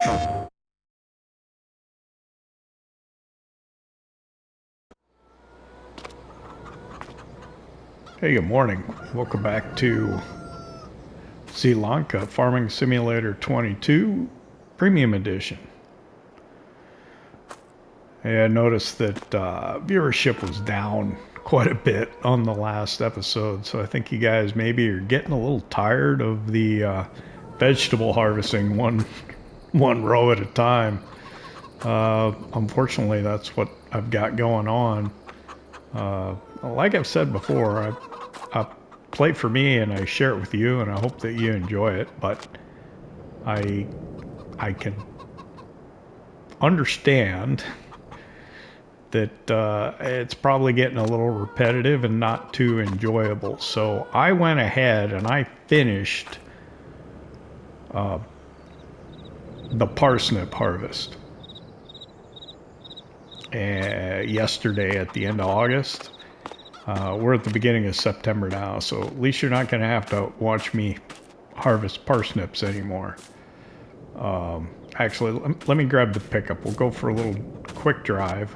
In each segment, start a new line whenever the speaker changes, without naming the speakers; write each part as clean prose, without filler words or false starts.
Hey, good morning. Welcome back to Zielonka Farming Simulator 22 Premium Edition. Hey, I noticed that viewership was down quite a bit on the last episode, so I think you guys maybe are getting a little tired of the vegetable harvesting one row at a time. Unfortunately, that's what I've got going on. Like I've said before, I play for me and I share it with you, and I hope that you enjoy it, but I can understand that it's probably getting a little repetitive and not too enjoyable. So I went ahead and I finished the parsnip harvest yesterday at the end of August. We're at the beginning of September now, so at least you're not going to have to watch me harvest parsnips anymore. Actually, let me grab the pickup. We'll go for a little quick drive,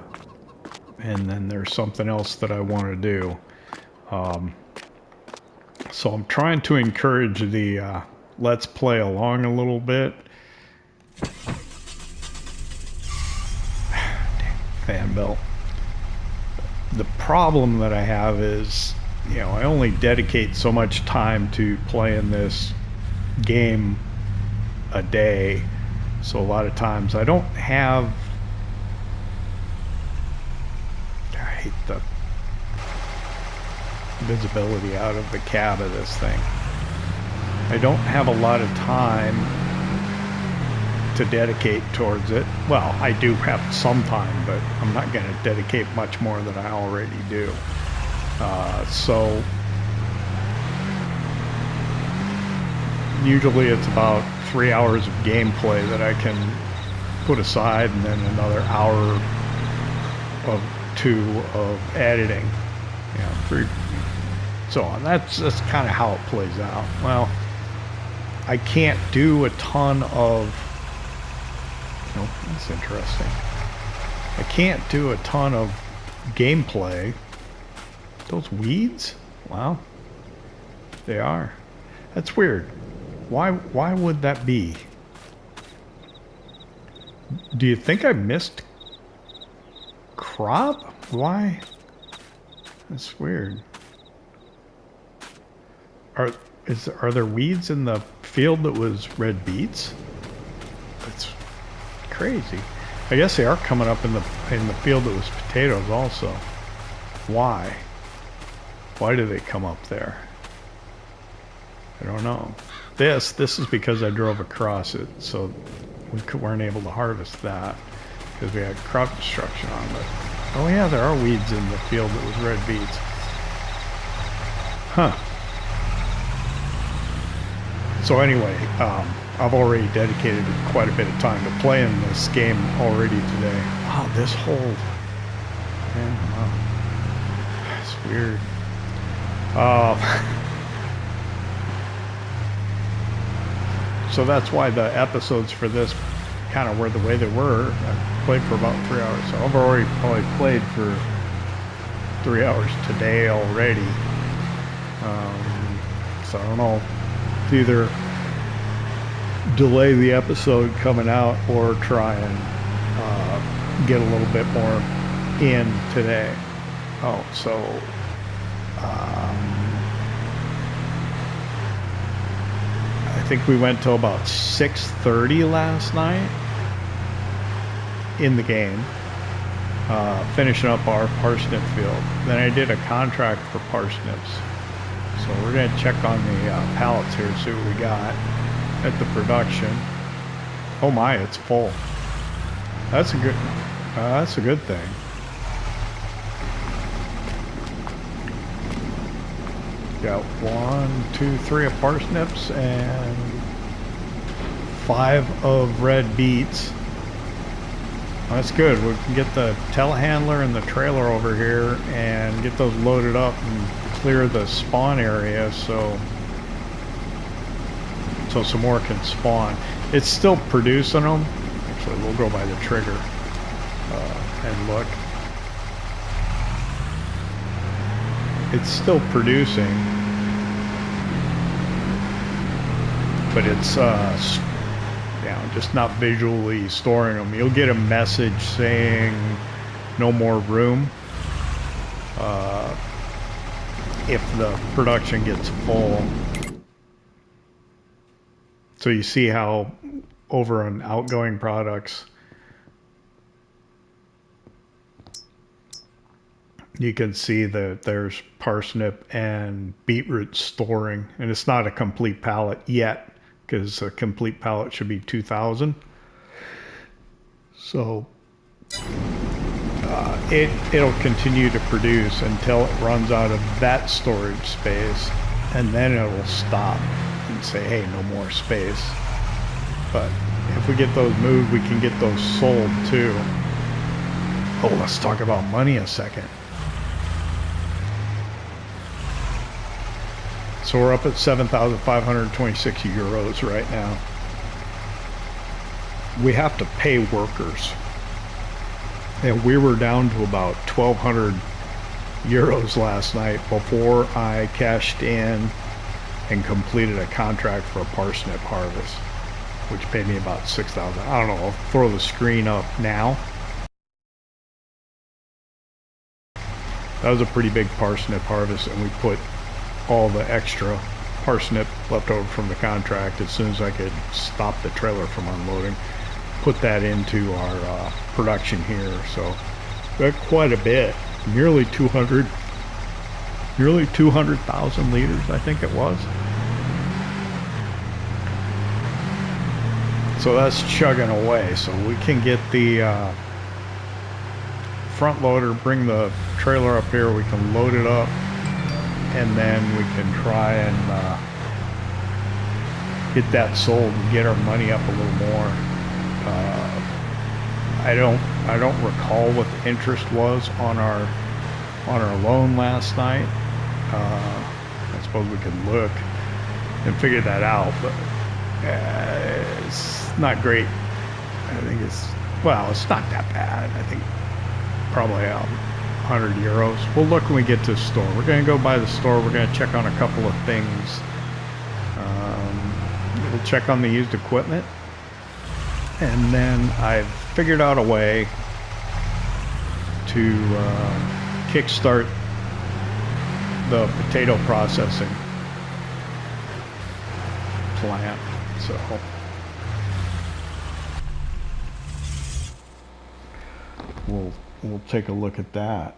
and then there's something else that I want to do. So I'm trying to encourage the let's play along a little bit. Fan belt. The problem that I have is, you know, I only dedicate so much time to playing this game a day. So a lot of times I don't have, I hate the visibility out of the cab of this thing. I don't have a lot of time to dedicate towards it. Well, I do have some time, but I'm not going to dedicate much more than I already do. So usually it's about 3 hours of gameplay that I can put aside, and then another hour of 2 of editing, you know, 3, so on. That's kind of how it plays out. Well, I can't do a ton of, oh, that's interesting. I can't do a ton of gameplay. Those weeds? Wow. They are. That's weird. Why would that be? Do you think I missed crop? Why? That's weird. Are there weeds in the field that was red beets? That's crazy. I guess they are coming up in the field that was potatoes also. Why? Why do they come up there? I don't know. This is because I drove across it, so we weren't able to harvest that because we had crop destruction on it. Oh yeah, there are weeds in the field that was red beets. Huh. So anyway, I've already dedicated quite a bit of time to playing this game already today. Wow, this whole, man, wow, it's weird. So that's why the episodes for this kind of were the way they were. I played for about 3 hours, so I've already probably played for 3 hours today already. So I don't know, either delay the episode coming out or try and get a little bit more in today. Oh, so I think we went till about 6:30 last night in the game, finishing up our parsnip field. Then I did a contract for parsnips. So we're going to check on the pallets here, see what we got at the production. Oh my, it's full. That's a good thing. Got 1, 2, 3 of parsnips and 5 of red beets. That's good. We can get the telehandler and the trailer over here and get those loaded up and clear the spawn area, so so some more can spawn. It's still producing them. Actually, we'll go by the trigger and look. It's still producing, but it's just not visually storing them. You'll get a message saying no more room if the production gets full. So you see how over on outgoing products, you can see that there's parsnip and beetroot storing, and it's not a complete pallet yet, because a complete pallet should be 2,000. So it'll continue to produce until it runs out of that storage space, and then it'll stop and say, hey, no more space. But if we get those moved, we can get those sold too. Oh, let's talk about money a second. So we're up at 7,526 euros right now. We have to pay workers. And we were down to about 1,200 euros last night before I cashed in and completed a contract for a parsnip harvest, which paid me about 6,000. I don't know, I'll throw the screen up now. That was a pretty big parsnip harvest, and we put all the extra parsnip left over from the contract as soon as I could stop the trailer from unloading, put that into our production here. So we got quite a bit, nearly 200,000 liters, I think it was. So that's chugging away. So we can get the front loader, bring the trailer up here, we can load it up, and then we can try and get that sold and get our money up a little more. I don't recall what the interest was on our loan last night. I suppose we could look and figure that out, but it's not great. I think it's not that bad. I think probably 100 euros. We'll look when we get to the store. We're going to go by the store. We're going to check on a couple of things. We'll check on the used equipment. And then I've figured out a way to kickstart the potato processing plant. So we'll take a look at that.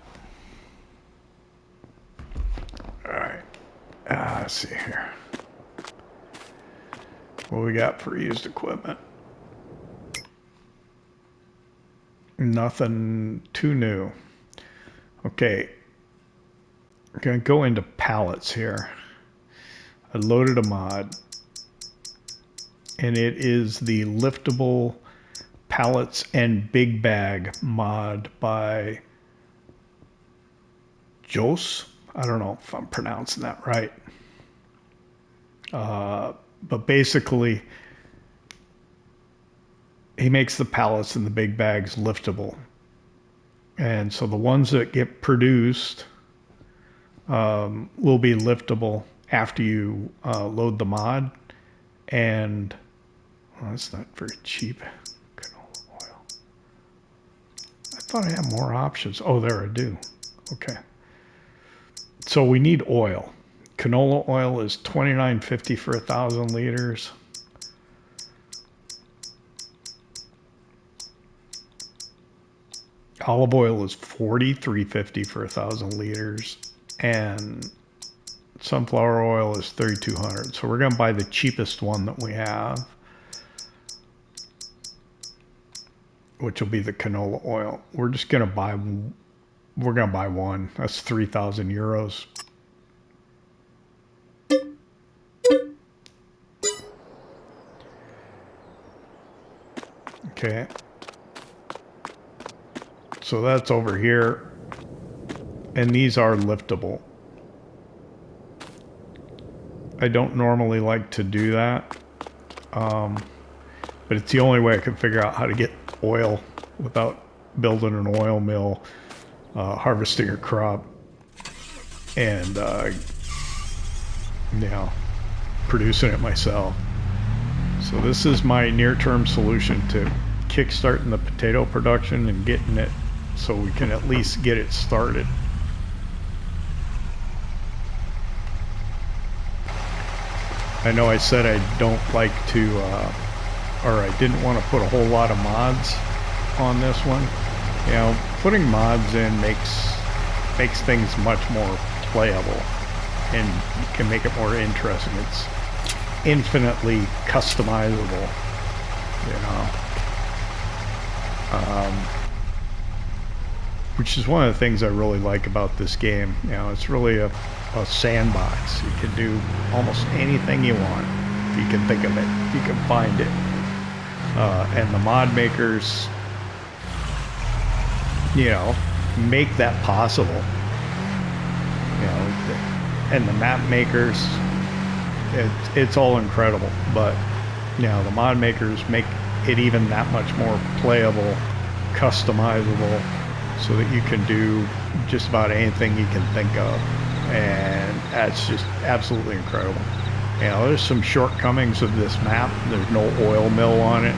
All right. Let's see here. What we got for used equipment? Nothing too new. Okay. We're going to go into pallets here. I loaded a mod, and it is the Liftable Pallets and Big Bag mod by Jos. I don't know if I'm pronouncing that right. But basically, he makes the pallets and the big bags liftable. And so the ones that get produced will be liftable after you load the mod. And that's not very cheap. Canola oil. I thought I had more options. Oh, there I do. Okay. So we need oil. Canola oil is $29.50 for 1,000 liters. Olive oil is $43.50 for 1,000 liters, and sunflower oil is $3,200. So we're going to buy the cheapest one that we have, which will be the canola oil. We're just going to buy. We're going to buy one. That's 3,000 euros. Okay. So that's over here. And these are liftable. I don't normally like to do that. but it's the only way I can figure out how to get oil without building an oil mill, harvesting a crop, and you know, producing it myself. So this is my near-term solution to kickstarting the potato production and getting it so we can at least get it started. I know I said I don't like to, or I didn't want to put a whole lot of mods on this one. You know, putting mods in makes things much more playable and can make it more interesting. It's infinitely customizable, you know, which is one of the things I really like about this game. You know, it's really a sandbox. You can do almost anything you want if you can think of it, if you can find it. And the mod makers, you know, make that possible. You know, and the map makers, it's all incredible. But, you know, the mod makers make it even that much more playable, customizable, so that you can do just about anything you can think of. And that's just absolutely incredible. You know, there's some shortcomings of this map. There's no oil mill on it,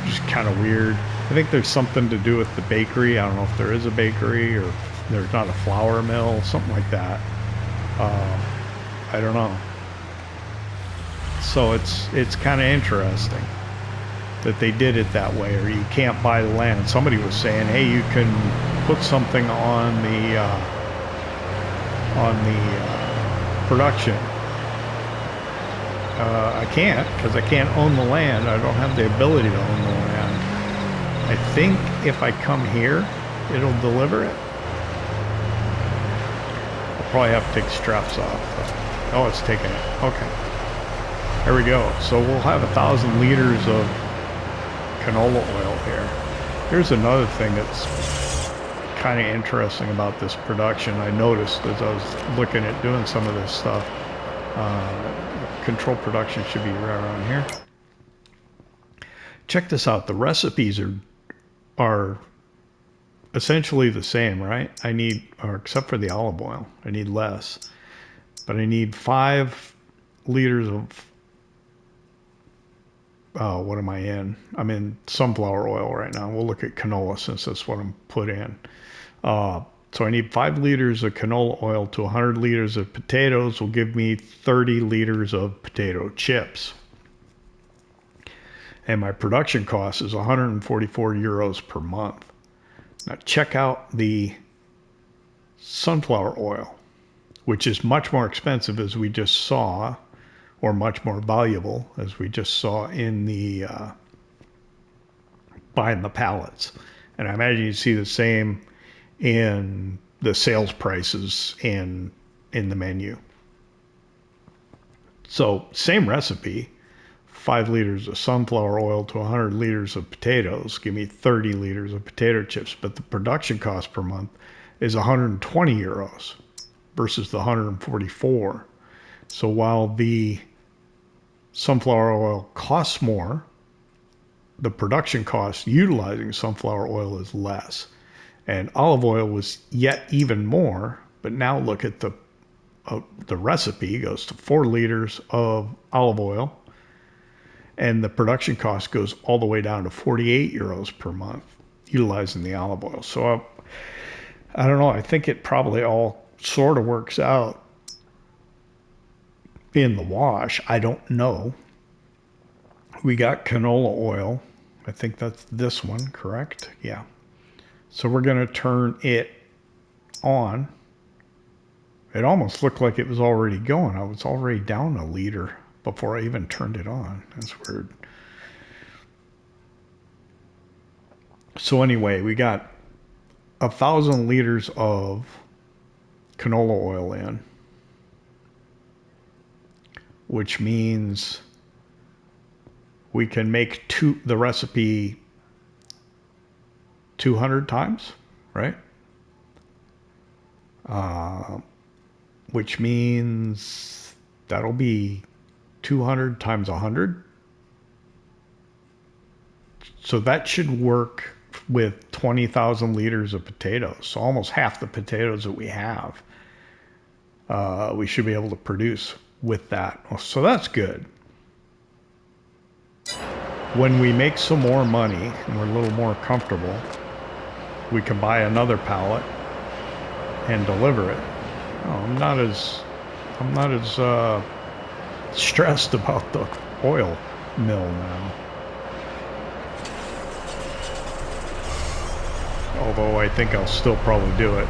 just kind of weird. I think there's something to do with the bakery. I don't know if there is a bakery or there's not a flour mill, something like that. I don't know. So it's kind of interesting that they did it that way, or you can't buy the land. Somebody was saying, hey, you can put something on the production. I can't, because I can't own the land. I don't have the ability to own the land. I think if I come here, it'll deliver it. I'll probably have to take straps off. Oh, it's taking it. Okay. There we go. So we'll have 1,000 liters of canola oil here. Here's another thing that's kind of interesting about this production. I noticed as I was looking at doing some of this stuff. Control production should be right around here. Check this out. The recipes are essentially the same, right? I need, or except for the olive oil, I need less. But I need 5 liters of, what am I in? I'm in sunflower oil right now. We'll look at canola since that's what I'm put in. So I need 5 liters of canola oil to 100 liters of potatoes will give me 30 liters of potato chips. And my production cost is 144 euros per month. Now check out the sunflower oil, which is much more expensive, as we just saw, or much more valuable, as we just saw in the buying the pallets. And I imagine you see the same in the sales prices in the menu. So same recipe, 5 liters of sunflower oil to 100 liters of potatoes give me 30 liters of potato chips, but the production cost per month is 120 euros versus the 144. So while the sunflower oil costs more, the production cost utilizing sunflower oil is less. And olive oil was yet even more, but now look at the recipe. It goes to 4 liters of olive oil, and the production cost goes all the way down to 48 euros per month utilizing the olive oil. So I don't know. I think it probably all sort of works out in the wash. I don't know. We got canola oil. I think that's this one, correct? Yeah. So we're going to turn it on. It almost looked like it was already going. I was already down a liter before I even turned it on. That's weird. So anyway, we got 1,000 liters of canola oil in, which means we can make the recipe 200 times, right? Which means that'll be 200 times 100, So that should work with 20,000 liters of potatoes. So almost half the potatoes that we have, we should be able to produce with that. So that's good. When we make some more money and we're a little more comfortable, we can buy another pallet and deliver it. Oh, I'm not as stressed about the oil mill now. Although I think I'll still probably do it.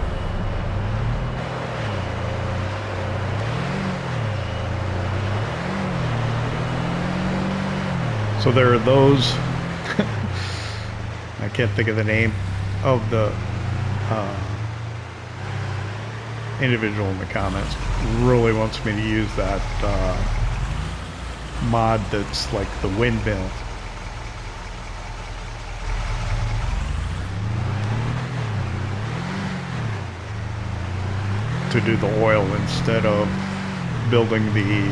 So there are those, I can't think of the name of the individual in the comments, really wants me to use that mod that's like the windmill. To do the oil instead of building the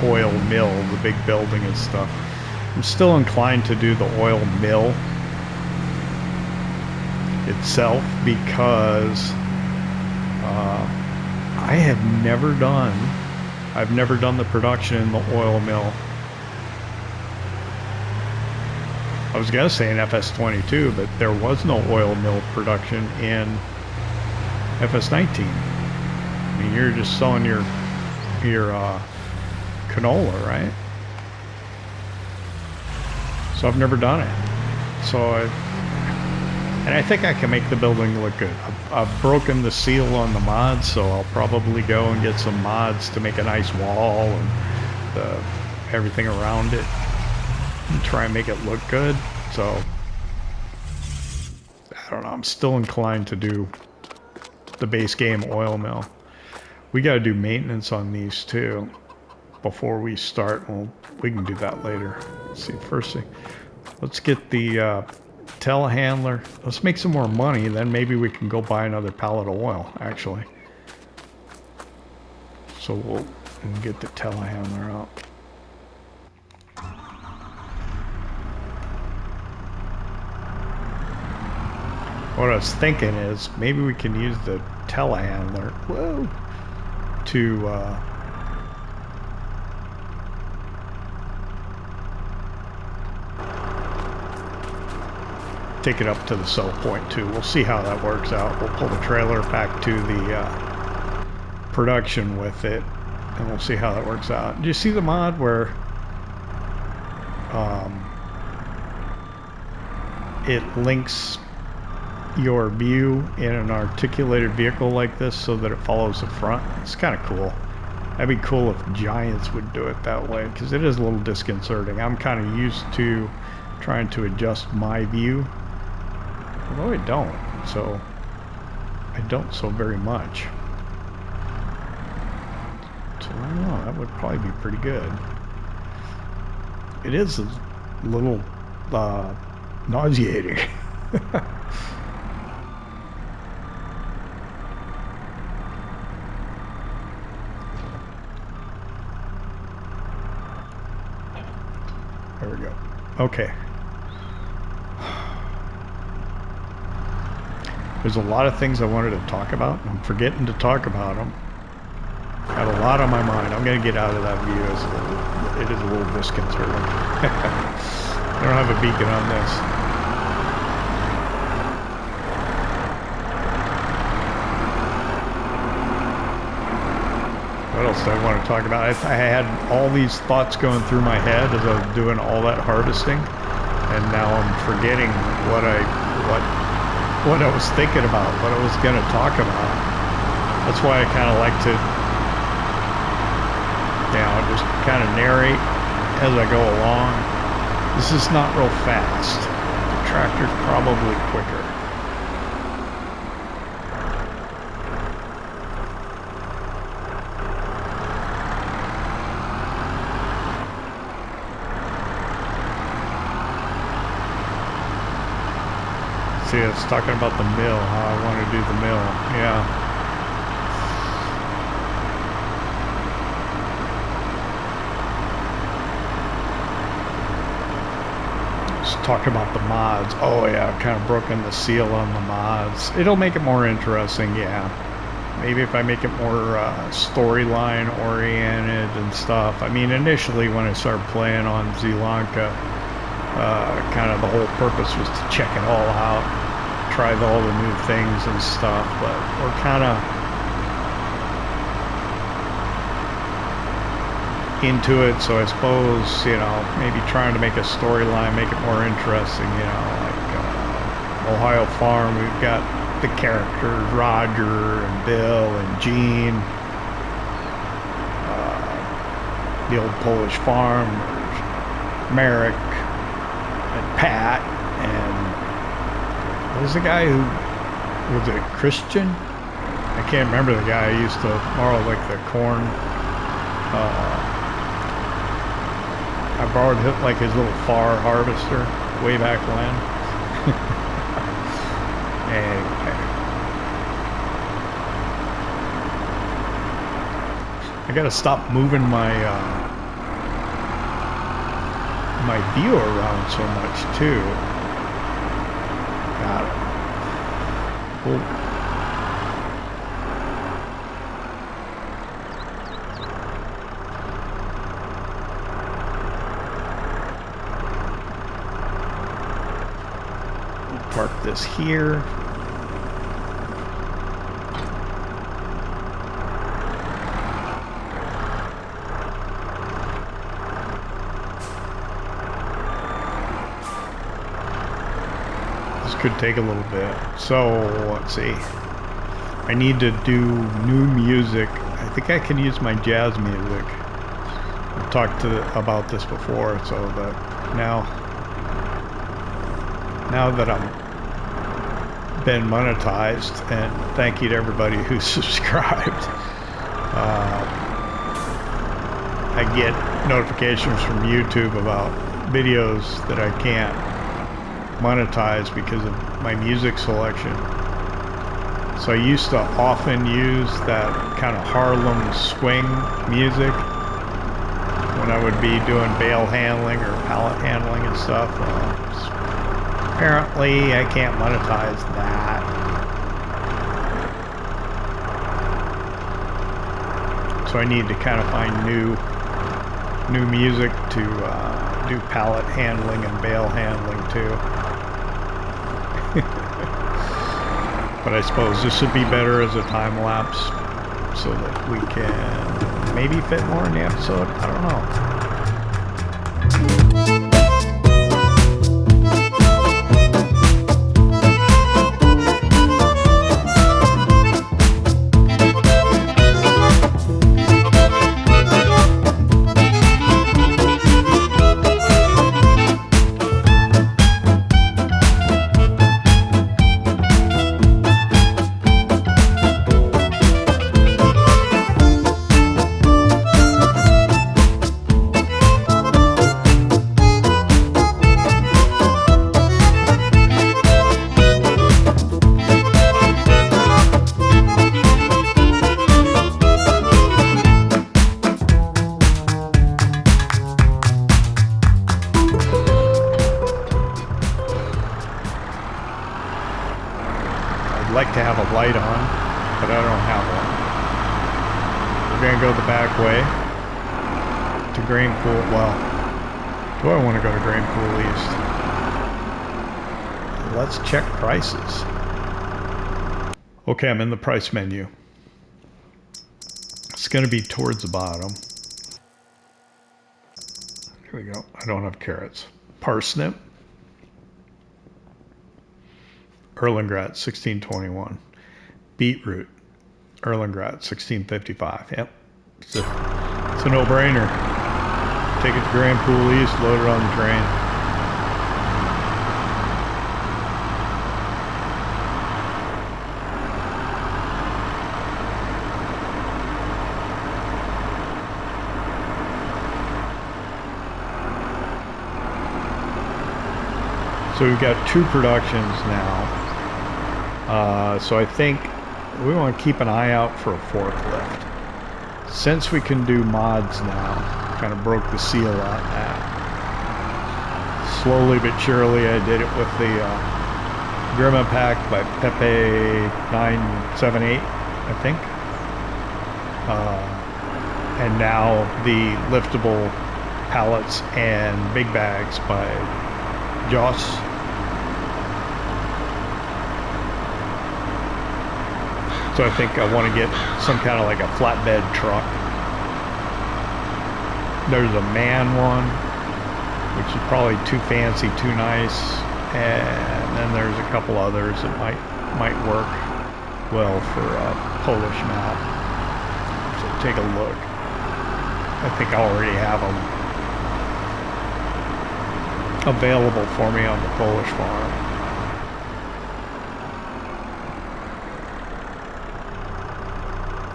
oil mill, the big building and stuff. I'm still inclined to do the oil mill itself because I've never done the production in the oil mill. I was gonna say in FS22, but there was no oil mill production in FS19. I mean, you're just selling your canola, right? So I've never done it. So I think I can make the building look good. I've broken the seal on the mods, so I'll probably go and get some mods to make a nice wall and everything around it and try and make it look good. So I don't know. I'm still inclined to do the base game oil mill. We got to do maintenance on these too before we start. Well, we can do that later. Let's see. First thing, let's get the telehandler. Let's make some more money, then maybe we can go buy another pallet of oil, actually. So we'll get the telehandler out. What I was thinking is maybe we can use the telehandler to take it up to the sell point too. We'll see how that works out. We'll pull the trailer back to the production with it, and we'll see how that works out. Do you see the mod where it links your view in an articulated vehicle like this so that it follows the front? It's kind of cool. That'd be cool if Giants would do it that way, because it is a little disconcerting. I'm kind of used to trying to adjust my view, although I don't so very much. So I don't know, that would probably be pretty good. It is a little nauseating. There we go. Okay. There's a lot of things I wanted to talk about. I'm forgetting to talk about them. I have a lot on my mind. I'm going to get out of that view. It is a little disconcerting. I don't have a beacon on this. What else do I want to talk about? I had all these thoughts going through my head as I was doing all that harvesting, and now I'm forgetting what I was thinking about, what I was going to talk about. That's why I kind of like to, just kind of narrate as I go along. This is not real fast. The tractor's probably quicker. See, it's talking about the mill, how I want to do the mill. Yeah. It's talking about the mods. Oh yeah, I've kind of broken the seal on the mods. It'll make it more interesting, yeah. Maybe if I make it more storyline oriented and stuff. I mean, initially when I started playing on Zielonka, kind of the whole purpose was to check it all out, try all the new things and stuff, but we're kind of into it, so I suppose, you know, maybe trying to make a storyline, make it more interesting, you know, like Ohio Farm, we've got the characters, Roger and Bill and Gene, the old Polish farm, Merrick and Pat, and what was the guy who, was it Christian? I can't remember the guy who used to mow like the corn. I borrowed like his little far harvester way back when. Anyway, I gotta stop moving my my view around so much too. Got it. Well, park this here. This could take a little bit. So let's see. I need to do new music. I think I can use my JosMusic. I've talked about this before, so that now that I'm been monetized, and thank you to everybody who subscribed, I get notifications from YouTube about videos that I can't monetize because of my music selection. So I used to often use that kind of Harlem swing music when I would be doing bale handling or pallet handling and stuff. Apparently I can't monetize that. So I need to kind of find new music to do pallet handling and bale handling too. But I suppose this would be better as a time lapse so that we can maybe fit more in the episode. I don't know. Like to have a light on, but I don't have one. We're gonna go the back way to Grain Pool. Well, do I want to go to Grain Pool East? Let's check prices. Okay, I'm in the price menu. It's gonna be towards the bottom. Here we go. I don't have carrots. Parsnip. Erlengrad, 1621. Beetroot, Erlengrad, 1655. Yep, it's a no-brainer. Take it to Grand Pool East, load it on the train. So we've got 2 productions now. So I think we want to keep an eye out for a forklift. Since we can do mods now, kind of broke the seal on that. slowly but surely. I did it with the Grimme pack by Pepe978, I think. And now the liftable pallets and big bags by Jos. So I think I want to get some kind of like a flatbed truck. There's a man one, which is probably too fancy, too nice, and then there's a couple others that might work well for a Polish map. So take a look. I think I already have them available for me on the Polish farm.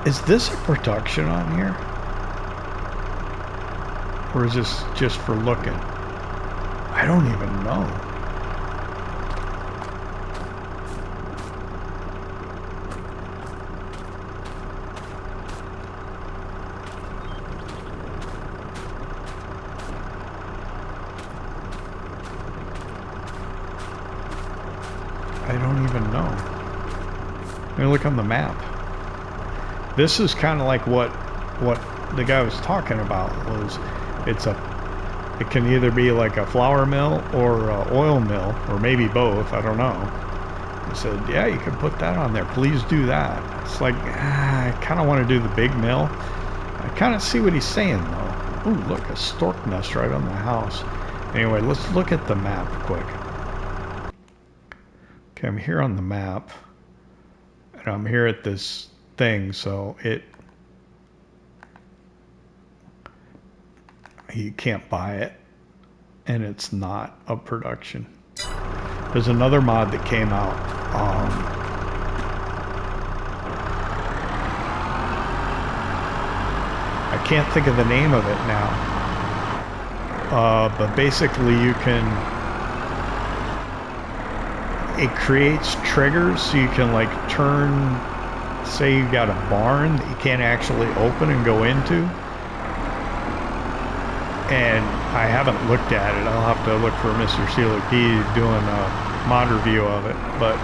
Is this a production on here? Or is this just for looking? I don't even know. I don't even know. Let me look on the map. This is kind of like what the guy was talking about. Was it can either be like a flour mill or an oil mill, or maybe both. I don't know. He said, yeah, you can put that on there. Please do that. It's like, I kind of want to do the big mill. I kind of see what he's saying though. Ooh, look, a stork nest right on the house. Anyway, let's look at the map quick. Okay, I'm here on the map, and I'm here at this thing, so you can't buy it, and it's not a production. There's another mod that came out. I can't think of the name of it now, but basically it creates triggers so you can like turn, say you got a barn that you can't actually open and go into. And I haven't looked at it. I'll have to look for Mr. Zielonka doing a mod review of it, but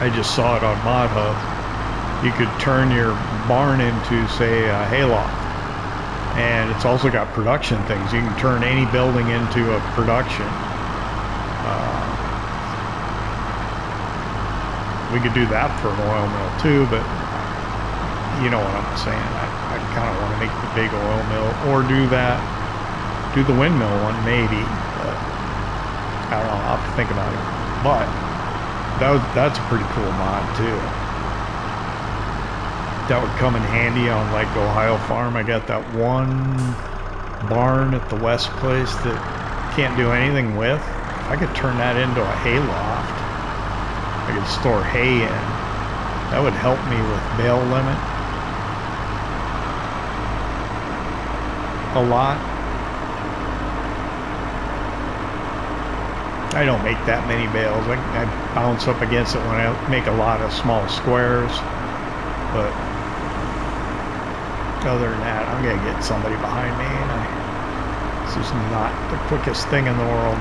I just saw it on Mod Hub. You could turn your barn into, say, a hayloft. And it's also got production things. You can turn any building into a production. We could do that for an oil mill too, but you know what I'm saying. I kind of want to make the big oil mill, or do the windmill one maybe, but I don't know, I'll have to think about it. But that's a pretty cool mod too. That would come in handy on like Ohio Farm. I got that one barn at the West place that can't do anything with. If I could turn that into a hayloft, I could store hay in. That would help me with bale limit a lot. I don't make that many bales. I bounce up against it when I make a lot of small squares, but other than that, I'm gonna get somebody behind me, and this is not the quickest thing in the world.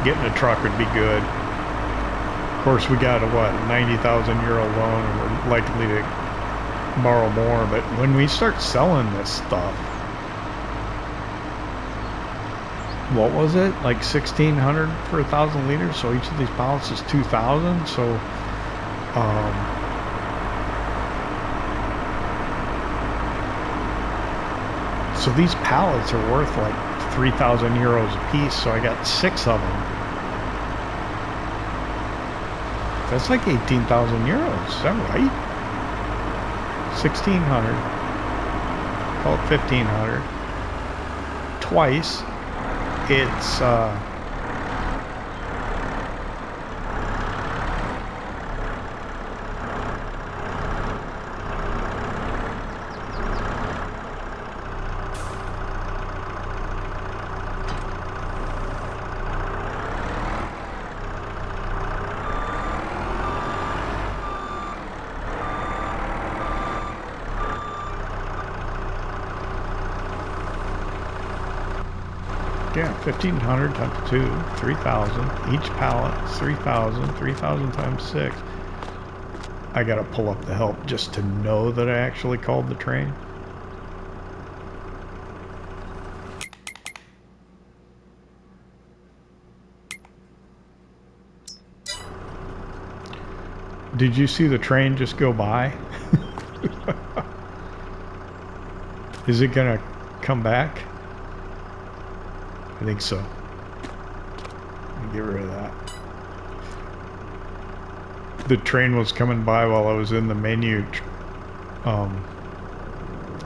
Getting a truck would be good. Of course, we got a what, €90,000 loan, and we're likely to borrow more. But when we start selling this stuff, what was it, like 1,600 for 1,000 liters? So each of these pallets is 2,000. So so these pallets are worth like €3,000 a piece, so I got 6 of them. That's like €18,000, is that right? 1,600, call it 1,500. Twice, it's yeah, 1,500 times 2, 3,000. Each pallet is 3,000. 3,000 times 6. I gotta pull up the help just to know that I actually called the train. Did you see the train just go by? Is it gonna come back? I think so. Let me get rid of that. The train was coming by while I was in the menu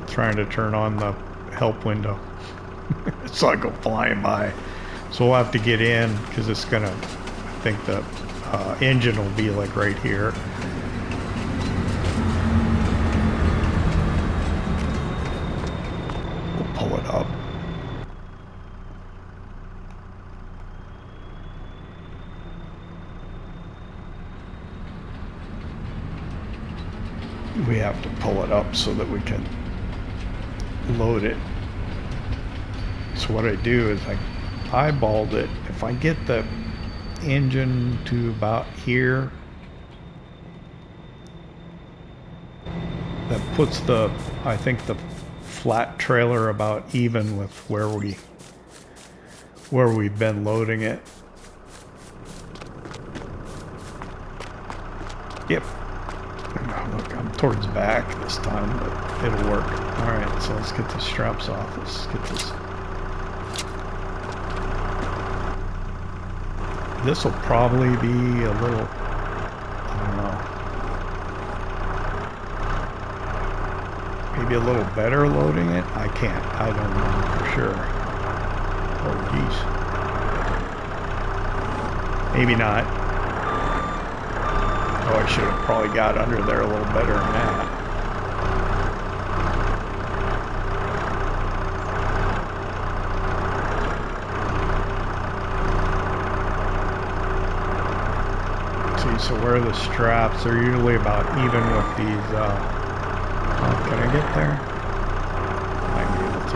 trying to turn on the help window. So I go flying by. So we'll have to get in because it's gonna, I think the engine will be like right here. We'll pull it up. We have to pull it up so that we can load it. So what I do is I eyeballed it. If I get the engine to about here, that puts the, I think the flat trailer about even with where we've been loading it. Yep. Look, I'm towards back this time, but it'll work. Alright, so let's get the straps off. Let's get this. This will probably be a little, I don't know, maybe a little better loading it. I can't, I don't know for sure. Oh geez. Maybe not. Oh, I should have probably got under there a little better than that. See, so where are the straps? They're usually about even with these, oh, can I get there? I might be able to.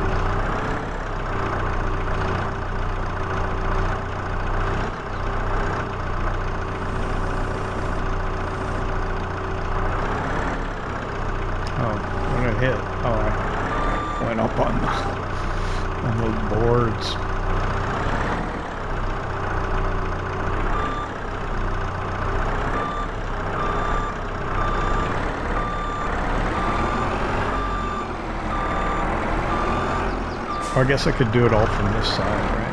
Hit. Oh, I went up on those boards. Or I guess I could do it all from this side, right?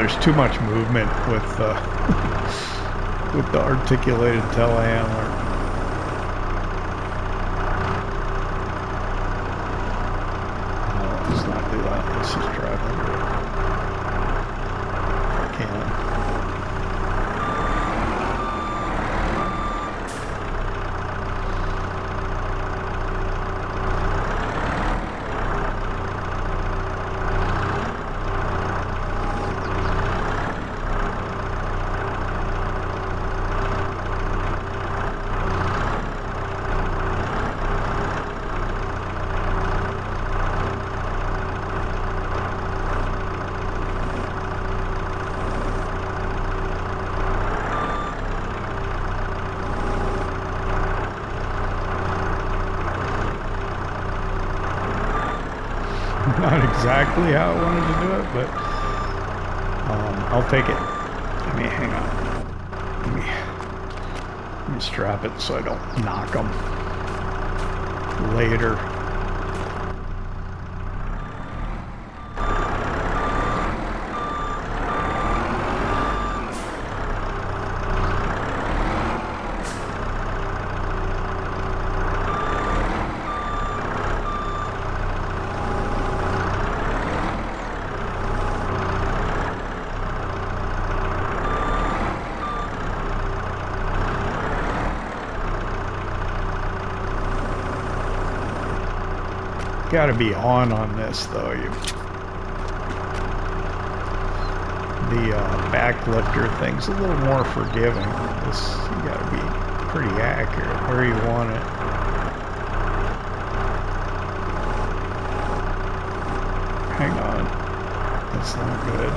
There's too much movement with with the articulated telehandler. No, let's not do that. Let's just drive under it. If I can. Not exactly how I wanted to do it, but I'll take it. Let me hang on. Let me strap it so I don't knock them later. Got to be on this though. You the backlifter thing's a little more forgiving. This, you gotta be pretty accurate where you want it. Hang on. That's not good.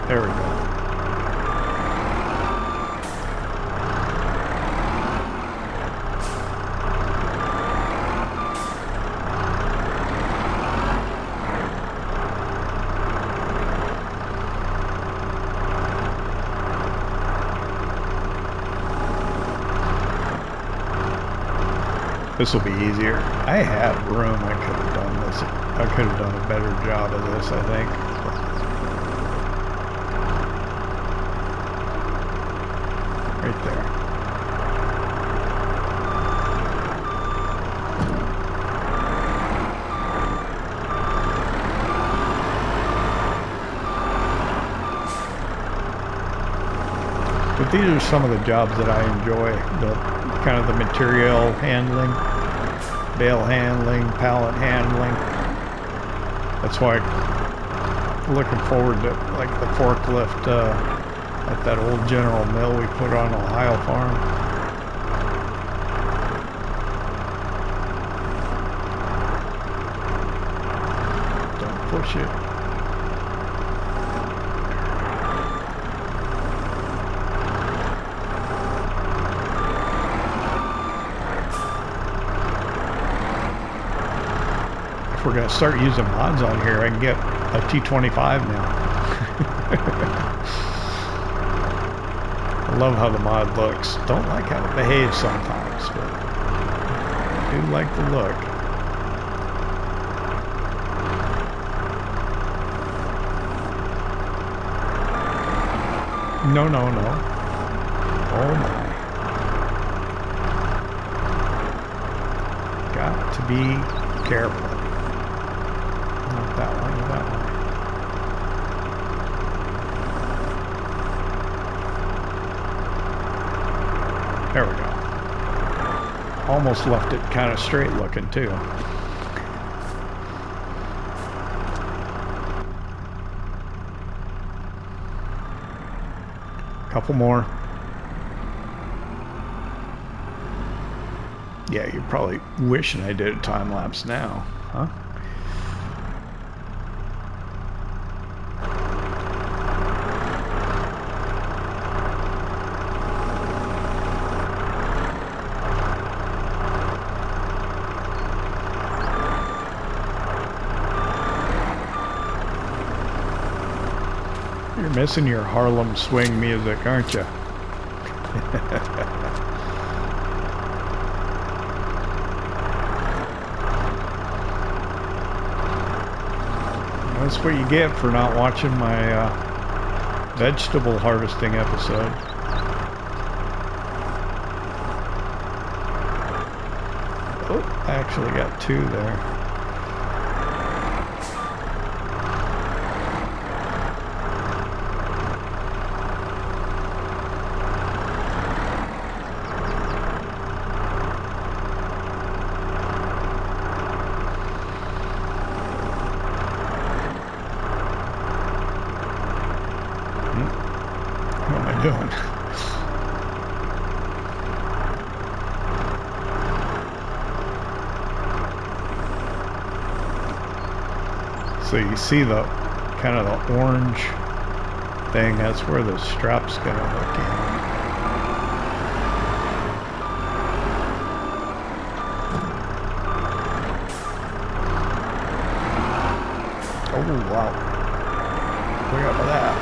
There we go. This will be easier. I had room. I could have done this. I could have done a better job of this, I think. Right there. But these are some of the jobs that I enjoy. The kind of the material handling, bale handling, pallet handling. That's why I'm looking forward to like the forklift at that old General Mill we put on Ohio Farm. Don't push it. We're going to start using mods on here. I can get a T25 now. I love how the mod looks. Don't like how it behaves sometimes, but I do like the look. No, no, no. Oh my. Got to be careful. That one, that one. There we go. Almost left it kind of straight looking too. Couple more. Yeah, you're probably wishing I did a time lapse now, huh? You're missing your Harlem swing music, aren't you? That's what you get for not watching my vegetable harvesting episode. Oh, I actually got two there. What am I doing? So you see the kind of the orange thing, that's where the strap's gonna hook in. Oh wow. Look out for that.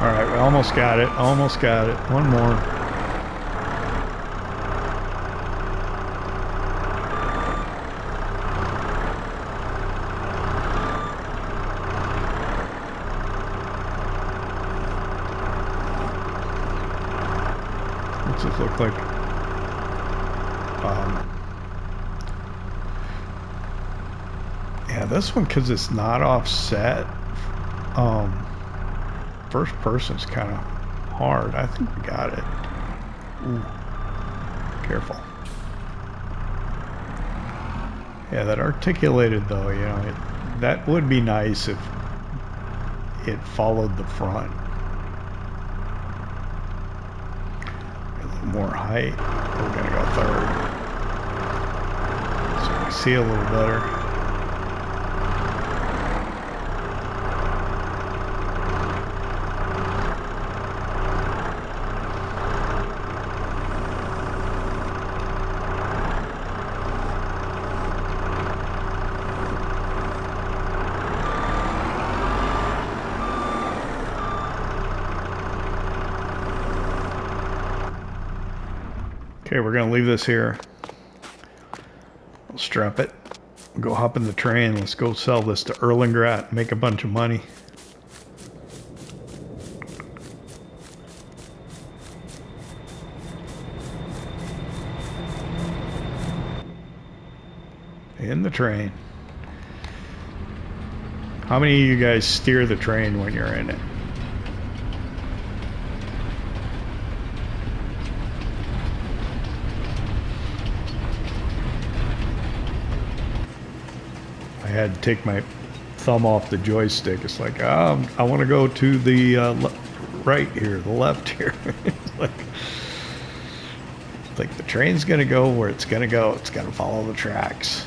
Alright, we almost got it. Almost got it. One more. What's this look like? Yeah, this one, because it's not offset, first person's kind of hard. I think we got it. Ooh, careful. Yeah, that articulated though, you know, that would be nice if it followed the front. A little more height. We're gonna go third, so we see a little better. Okay, we're gonna leave this here. We'll strap it. We'll go hop in the train. Let's go sell this to Erlengrat, make a bunch of money. In the train. How many of you guys steer the train when you're in it? I had to take my thumb off the joystick. It's like, I want to go to the right here, the left here. It's like the train's gonna go where it's gonna go. It's gonna follow the tracks.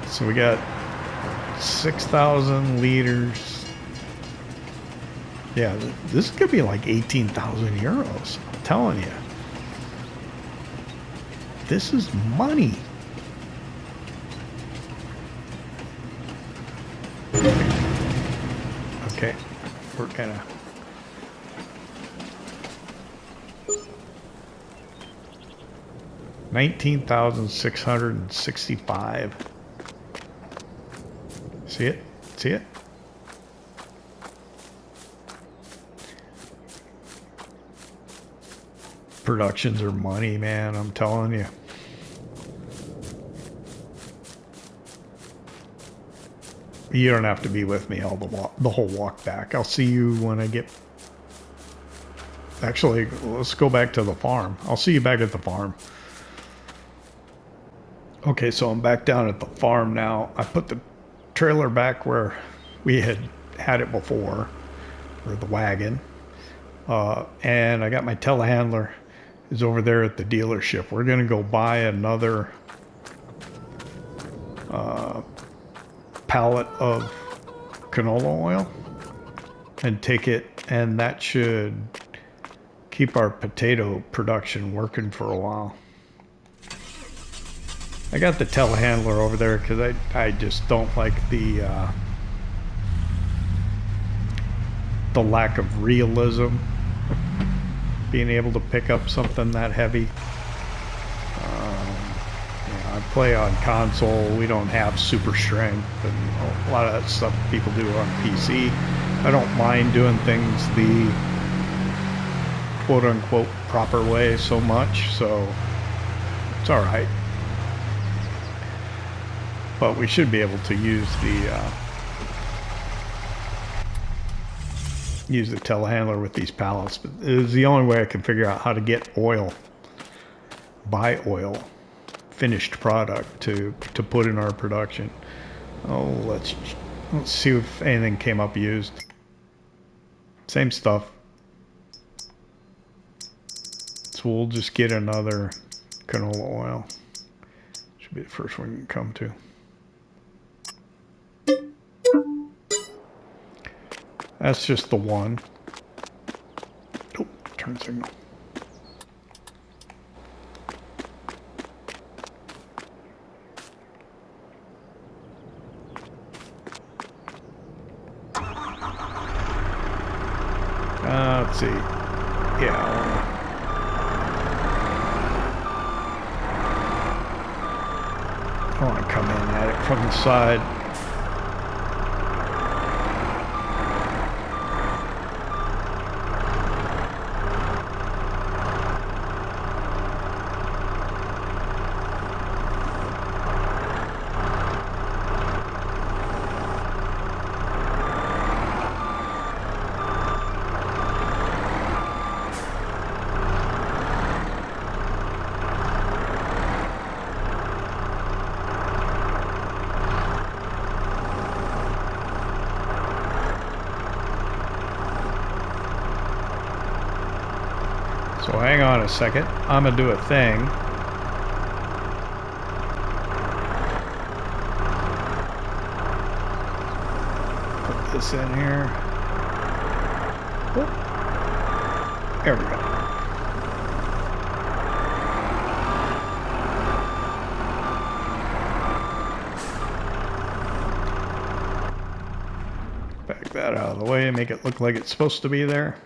So we got 6,000 liters. Yeah, this could be like 18,000 euros. I'm telling you, this is money. Okay, we're gonna. $19,665. See it? See it? Productions are money, man. I'm telling you. You don't have to be with me all the whole walk back. I'll see you when I get. Actually, let's go back to the farm. I'll see you back at the farm. Okay, so I'm back down at the farm now. I put the trailer back where we had it before, or the wagon. And I got my telehandler is over there at the dealership. We're gonna go buy another pallet of canola oil and take it, and that should keep our potato production working for a while. I got the telehandler over there because I just don't like the lack of realism, being able to pick up something that heavy. I play on console. We don't have super strength and a lot of that stuff people do on PC. I don't mind doing things the quote-unquote proper way so much, so it's all right. But we should be able to use the telehandler with these pallets. But it is the only way I can figure out how to get oil, buy oil, finished product to put in our production. Oh, let's see if anything came up used. Same stuff. So we'll just get another canola oil. Should be the first one you can come to. That's just the one. Oh, turn signal. Let's see. Yeah. I want to come in at it from the side. So hang on a second. I'm gonna do a thing. Put this in here. Whoop. There we go. Back that out of the way and make it look like it's supposed to be there.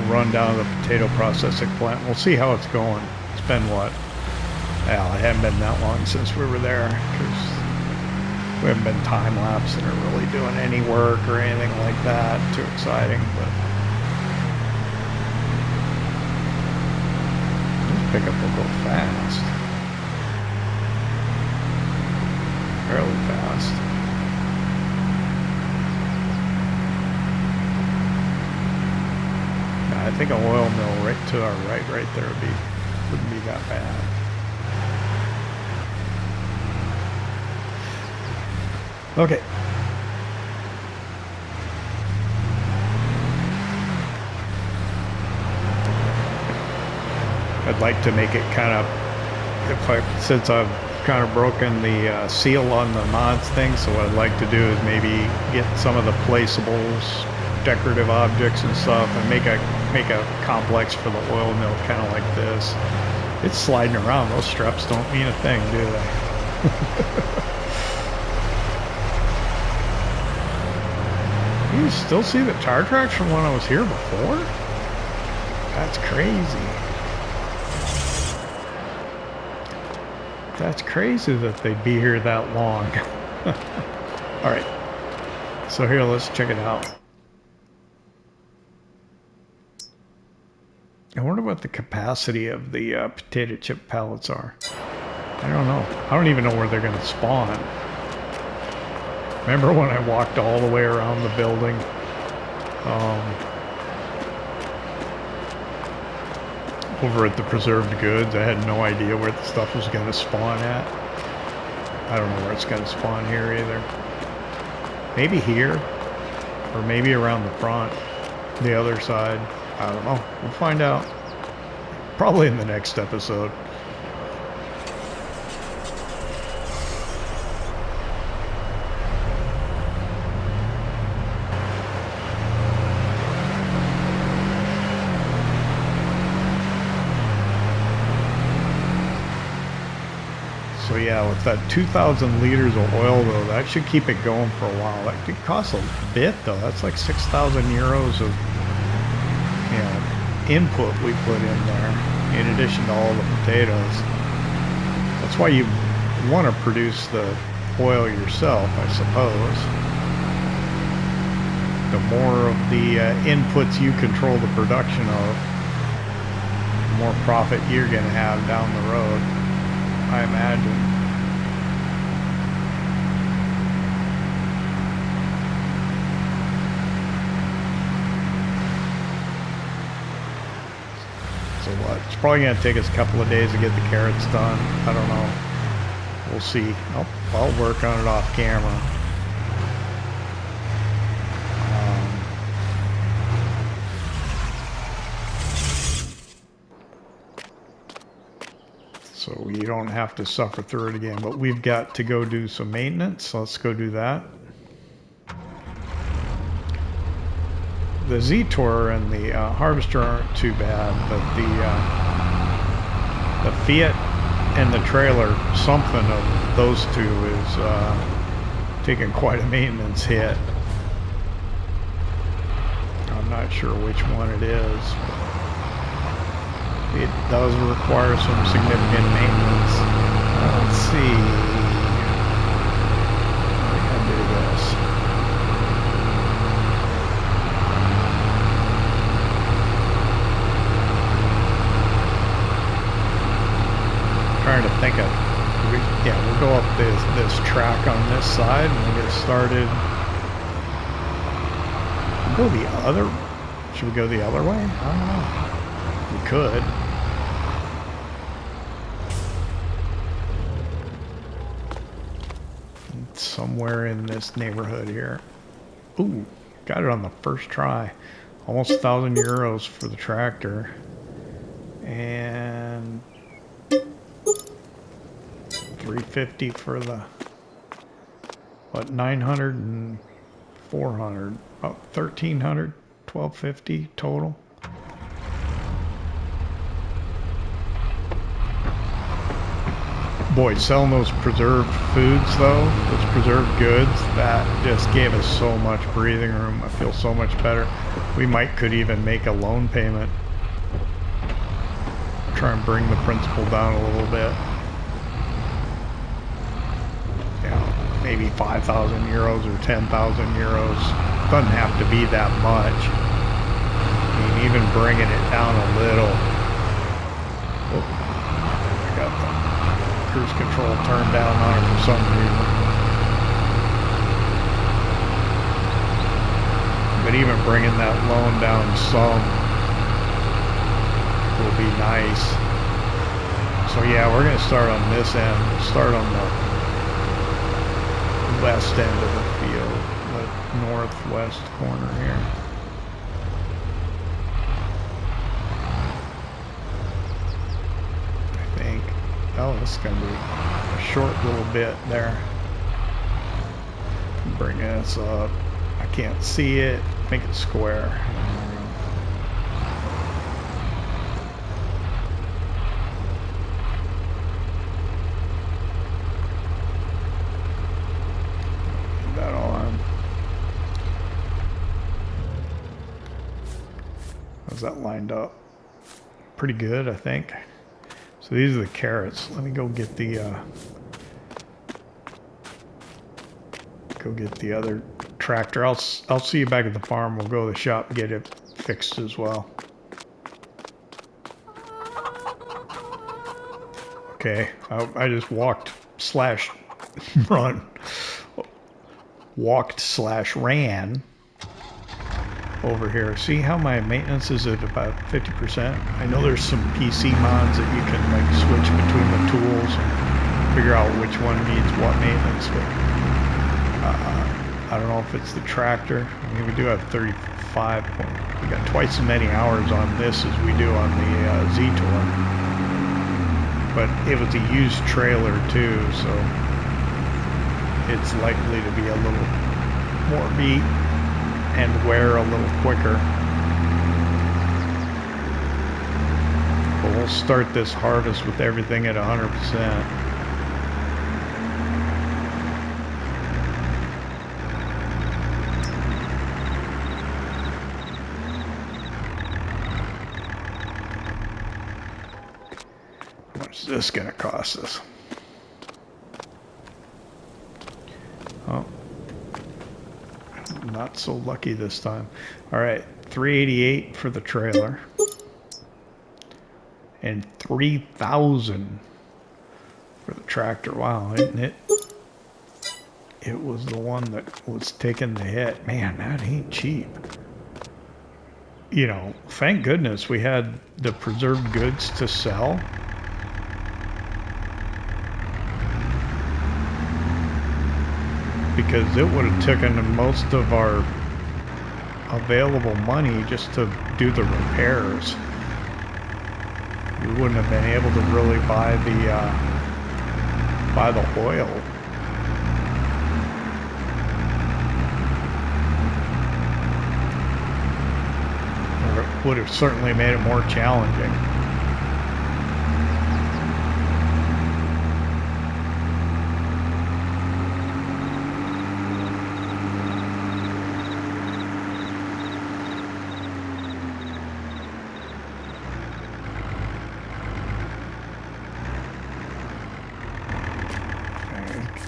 Run down to the potato processing plant. We'll see how it's going. It's been what? Well, it hadn't been that long since we were there because we haven't been time-lapsing or really doing any work or anything like that. Too exciting, but this pickup will go fast. Fairly fast. I think an oil mill right to our right there wouldn't be that bad. Okay. I'd like to make it kind of, since I've kind of broken the seal on the mods thing, so what I'd like to do is maybe get some of the placeables, decorative objects and stuff, and make a complex for the oil mill, kind of like this. It's sliding around. Those straps don't mean a thing, do they? You still see the tire tracks from when I was here before? That's crazy. That's crazy that they'd be here that long. All right. So here, let's check it out. I wonder what the capacity of the potato chip pallets are. I don't know. I don't even know where they're going to spawn. Remember when I walked all the way around the building? Over at the preserved goods, I had no idea where the stuff was going to spawn at. I don't know where it's going to spawn here either. Maybe here, or maybe around the front, the other side. I don't know. We'll find out. Probably in the next episode. So yeah, with that 2,000 liters of oil though, that should keep it going for a while. That could cost a bit though. That's like 6,000 euros of, you know, input we put in there, in addition to all the potatoes. That's why you want to produce the oil yourself, I suppose. The more of the inputs you control the production of, the more profit you're going to have down the road, I imagine. So what? It's probably going to take us a couple of days to get the carrots done. I don't know. We'll see. Oh, I'll work on it off camera. So we don't have to suffer through it again, but we've got to go do some maintenance. So let's go do that. The Z-Tor and the Harvester aren't too bad, but the Fiat and the trailer, something of those two is taking quite a maintenance hit. I'm not sure which one it is. It does require some significant maintenance. Let's see. We can do this. Trying to think of, yeah, we'll go up this track on this side and we'll get started. We'll go the other. Should we go the other way? I don't know. We could. somewhere in this neighborhood here. Ooh, got it on the first try. Almost 1,000 euros for the tractor. And 350 for the, what, 900 and 400, about 1,300, 1,250 total. Boy, selling those preserved foods though, those preserved goods, that just gave us so much breathing room. I feel so much better. We could even make a loan payment. Try and bring the principal down a little bit. Yeah, maybe 5,000 euros or 10,000 euros. Doesn't have to be that much. I mean, even bringing it down a little. Oh, I got the cruise control turned down on it for some reason. But even bringing that loan down some will be nice. So yeah, we're going to start on this end. We'll start on the west end of the field, the northwest corner here. I think. Oh, this is going to be a short little bit there. Bring this up. I can't see it. I think it's square. Get that all on. How's that lined up? Pretty good, I think. So these are the carrots. Let me go get the other tractor. I'll see you back at the farm. We'll go to the shop and get it fixed as well. Okay, I just walked slash ran over here. See how my maintenance is at about 50%? I know there's some PC mods that you can like switch between the tools and figure out which one needs what maintenance, but I don't know if it's the tractor. I mean, we do have 35 point. We got twice as many hours on this as we do on the Z-Tour. But it was a used trailer too, so it's likely to be a little more beat and wear a little quicker. But we'll start this harvest with everything at 100%. How much is this gonna cost us? Oh. Not so lucky this time. All right, 388 for the trailer and 3,000 for the tractor. Wow, isn't it? It was the one that was taking the hit. Man, that ain't cheap. You know, thank goodness we had the preserved goods to sell. Because it would have taken most of our available money just to do the repairs. We wouldn't have been able to really buy the oil. Or it would have certainly made it more challenging.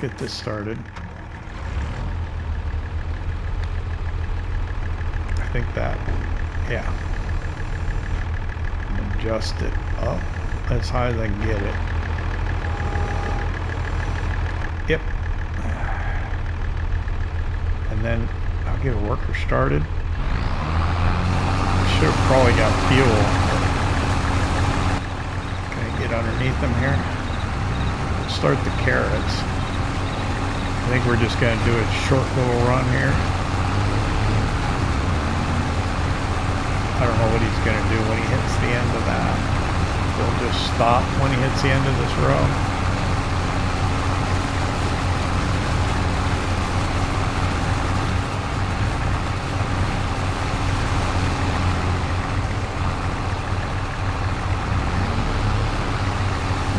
Get this started. I think that, yeah. Adjust it up as high as I can get it. Yep. And then I'll get a worker started. Should have probably got fuel. Can I get underneath them here? Start the carrots. I think we're just going to do a short little run here. I don't know what he's going to do when he hits the end of that. He'll just stop when he hits the end of this row.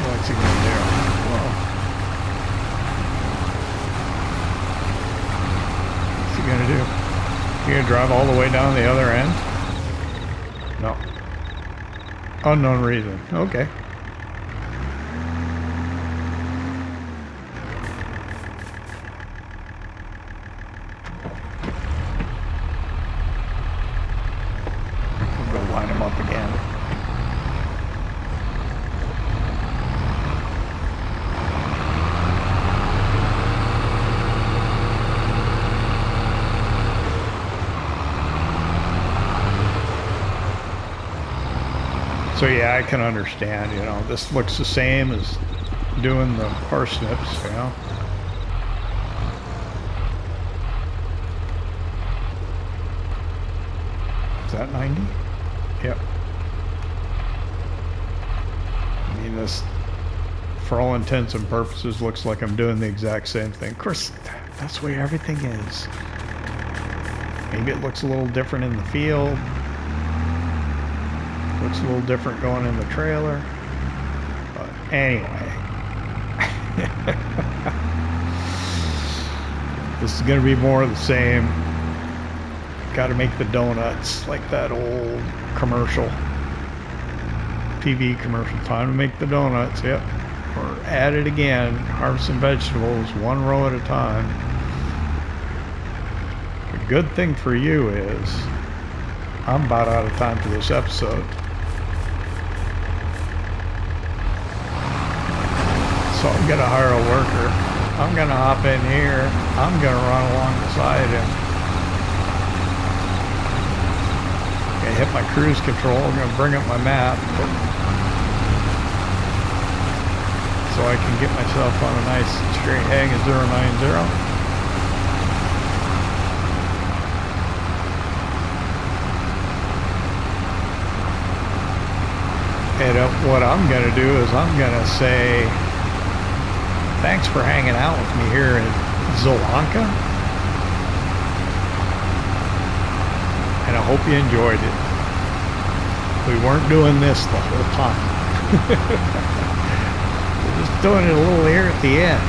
What's he going to do? Whoa. What's he going to do? You going to drive all the way down the other end? No. Unknown reason. Okay. We'll go line him up again. So yeah, I can understand, you know, this looks the same as doing the parsnips, you know. Is that 90? Yep. I mean, this, for all intents and purposes, looks like I'm doing the exact same thing. Of course, that's the way everything is. Maybe it looks a little different in the field. Looks a little different going in the trailer, but anyway. This is going to be more of the same. Got to make the donuts like that old commercial, TV commercial. Time to make the donuts. Yep. Or at it again, harvesting vegetables one row at a time. The good thing for you is I'm about out of time for this episode. So I'm going to hire a worker. I'm going to hop in here. I'm going to run along beside him. Okay, hit my cruise control. I'm going to bring up my map so I can get myself on a nice straight hang of 090. And what I'm going to do is I'm going to say thanks for hanging out with me here in Zielonka. And I hope you enjoyed it. We weren't doing this the whole time. We're just doing it a little here at the end.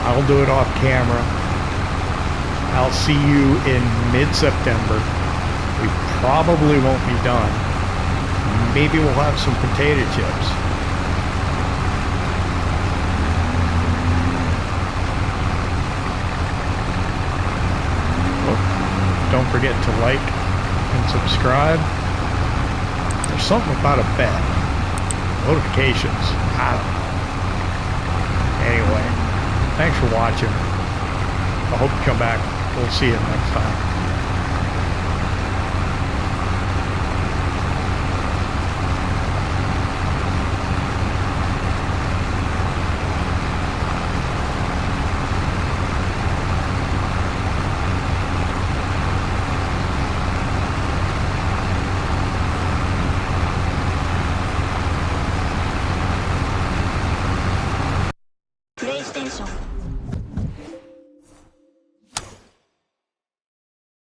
I'll do it off camera. I'll see you in mid-September. We probably won't be done. Maybe we'll have some potato chips. Oh, don't forget to like and subscribe. There's something about a bell. Notifications. I don't know. Anyway, thanks for watching. I hope you come back. We'll see you next time.